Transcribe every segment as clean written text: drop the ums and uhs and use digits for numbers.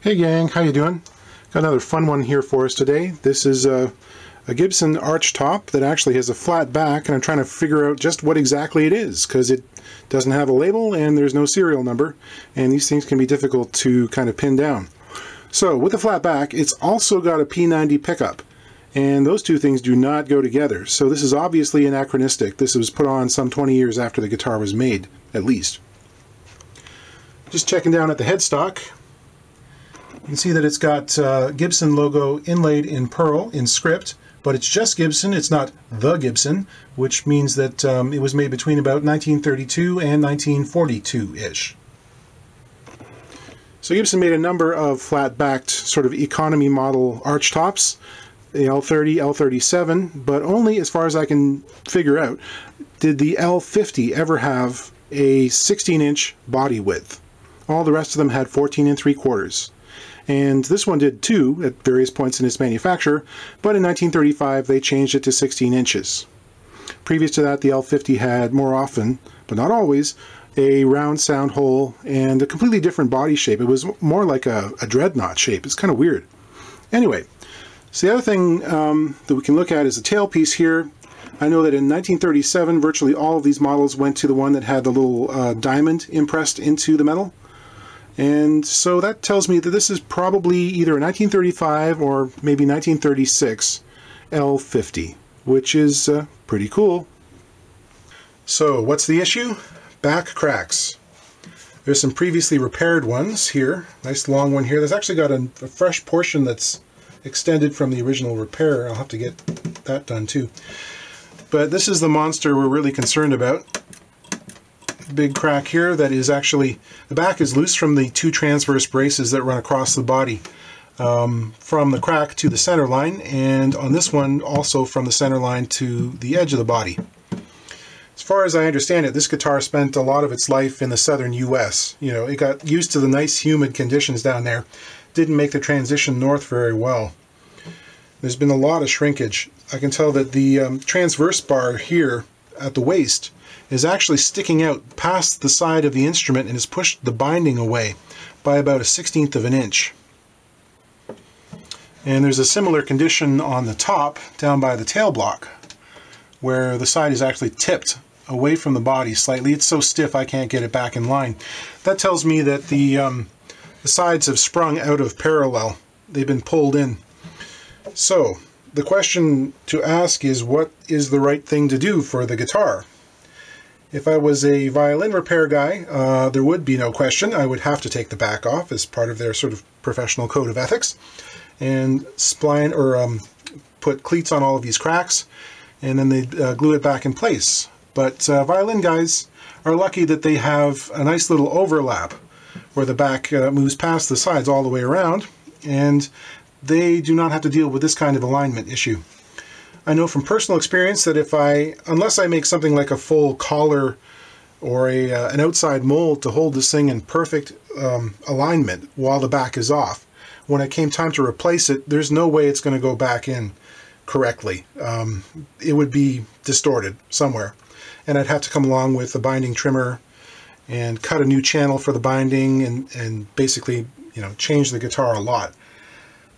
Hey gang, how you doing? Got another fun one here for us today. This is a Gibson archtop that actually has a flat back, and I'm trying to figure out just what exactly it is because it doesn't have a label and there's no serial number, and these things can be difficult to kind of pin down. So with the flat back, it's also got a P90 pickup, and those two things do not go together. So this is obviously anachronistic. This was put on some 20 years after the guitar was made, at least. Just checking down at the headstock. You can see that it's got Gibson logo inlaid in pearl in script, but it's just Gibson, it's not the Gibson, which means that it was made between about 1932 and 1942-ish. So Gibson made a number of flat-backed sort of economy model archtops, the L30, L37, but only, as far as I can figure out, did the L50 ever have a 16-inch body width. All the rest of them had 14 3/4. And this one did too at various points in its manufacture, but in 1935 they changed it to 16 inches. Previous to that, the L50 had more often, but not always, a round sound hole and a completely different body shape. It was more like a dreadnought shape. It's kind of weird. Anyway, so the other thing that we can look at is the tailpiece here. I know that in 1937 virtually all of these models went to the one that had the little diamond impressed into the metal. And so that tells me that this is probably either a 1935 or maybe 1936 L50, which is pretty cool. So what's the issue? Back cracks. There's some previously repaired ones here. Nice long one here. There's actually got a fresh portion that's extended from the original repair. I'll have to get that done too. But this is the monster we're really concerned about. Big crack here that is actually, the back is loose from the two transverse braces that run across the body, from the crack to the center line, and on this one also from the center line to the edge of the body. As far as I understand it, this guitar spent a lot of its life in the southern US. You know, it got used to the nice humid conditions down there, didn't make the transition north very well. There's been a lot of shrinkage. I can tell that the transverse bar here at the waist is actually sticking out past the side of the instrument and has pushed the binding away by about 1/16 of an inch. And there's a similar condition on the top down by the tail block where the side is actually tipped away from the body slightly. It's so stiff I can't get it back in line. That tells me that the sides have sprung out of parallel. They've been pulled in. So the question to ask is, what is the right thing to do for the guitar? If I was a violin repair guy, there would be no question. I would have to take the back off as part of their sort of professional code of ethics and spline or put cleats on all of these cracks, and then they glue it back in place. But violin guys are lucky that they have a nice little overlap where the back moves past the sides all the way around, and they do not have to deal with this kind of alignment issue. I know from personal experience that unless I make something like a full collar or an outside mold to hold this thing in perfect alignment while the back is off, when it came time to replace it, there's no way it's going to go back in correctly. It would be distorted somewhere, and I'd have to come along with a binding trimmer and cut a new channel for the binding and basically, you know, change the guitar a lot.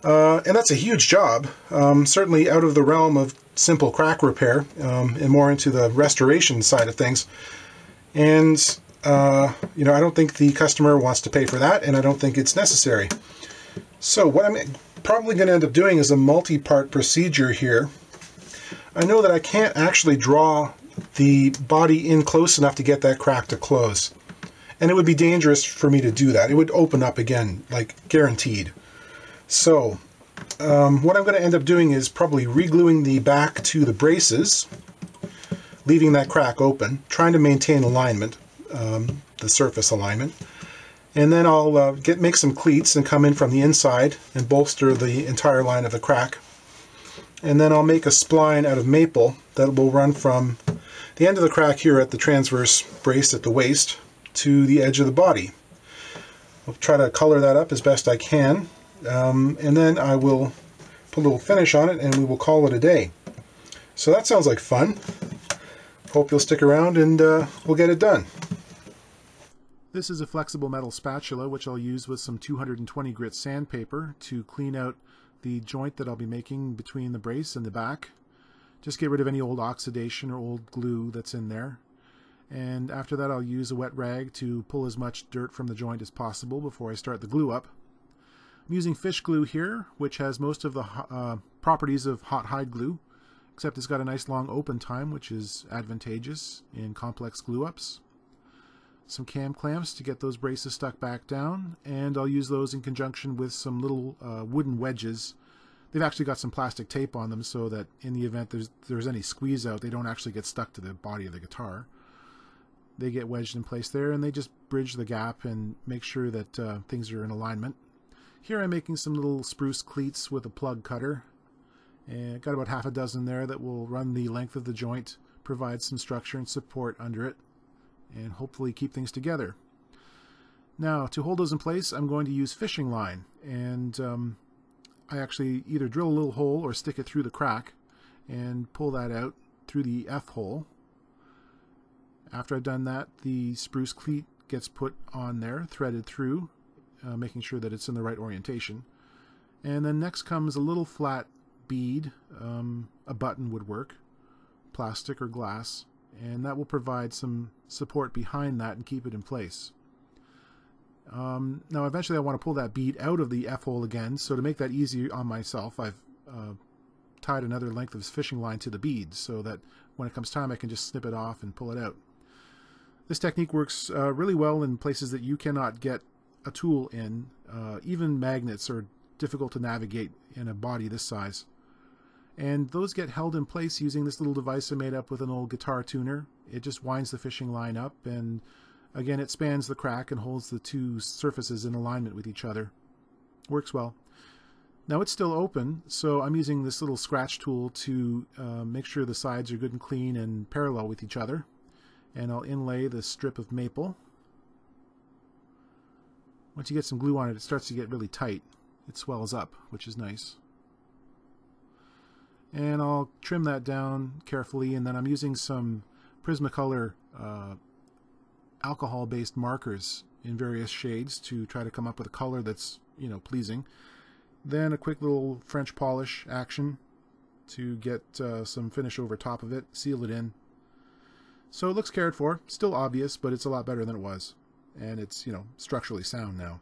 And that's a huge job, certainly out of the realm of simple crack repair and more into the restoration side of things. And, you know, I don't think the customer wants to pay for that, and I don't think it's necessary. So what I'm probably going to end up doing is a multi-part procedure here. I know that I can't actually draw the body in close enough to get that crack to close. And it would be dangerous for me to do that. It would open up again, like guaranteed. So what I'm going to end up doing is probably re-gluing the back to the braces, leaving that crack open, trying to maintain alignment, the surface alignment. And then I'll make some cleats and come in from the inside and bolster the entire line of the crack. And then I'll make a spline out of maple that will run from the end of the crack here at the transverse brace at the waist to the edge of the body. I'll try to color that up as best I can. And then I will put a little finish on it and we will call it a day. So that sounds like fun. Hope you'll stick around and we'll get it done. This is a flexible metal spatula which I'll use with some 220 grit sandpaper to clean out the joint that I'll be making between the brace and the back. Just get rid of any old oxidation or old glue that's in there. And after that I'll use a wet rag to pull as much dirt from the joint as possible before I start the glue up. I'm using fish glue here, which has most of the properties of hot hide glue, except it's got a nice long open time, which is advantageous in complex glue ups. Some cam clamps to get those braces stuck back down, and I'll use those in conjunction with some little wooden wedges. They've actually got some plastic tape on them so that in the event there's any squeeze out, they don't actually get stuck to the body of the guitar. They get wedged in place there, and they just bridge the gap and make sure that things are in alignment. Here I'm making some little spruce cleats with a plug cutter, and got about half a dozen there that will run the length of the joint, provide some structure and support under it, and hopefully keep things together. Now, to hold those in place, I'm going to use fishing line, and I actually either drill a little hole or stick it through the crack and pull that out through the F hole. After I've done that, the spruce cleat gets put on there, threaded through, making sure that it's in the right orientation. And then next comes a little flat bead, a button would work, plastic or glass, and that will provide some support behind that and keep it in place. Now eventually I want to pull that bead out of the F-hole again, so to make that easier on myself, I've tied another length of fishing line to the bead so that when it comes time I can just snip it off and pull it out. This technique works really well in places that you cannot get a tool in. Even magnets are difficult to navigate in a body this size. And those get held in place using this little device I made up with an old guitar tuner. It just winds the fishing line up, and again it spans the crack and holds the two surfaces in alignment with each other. Works well. Now it's still open, so I'm using this little scratch tool to make sure the sides are good and clean and parallel with each other. And I'll inlay the strip of maple. Once you get some glue on it, it starts to get really tight. It swells up, which is nice. And I'll trim that down carefully, and then I'm using some Prismacolor alcohol-based markers in various shades to try to come up with a color that's, pleasing. Then a quick little French polish action to get some finish over top of it, seal it in. So it looks cared for, still obvious, but it's a lot better than it was. And it's, structurally sound now.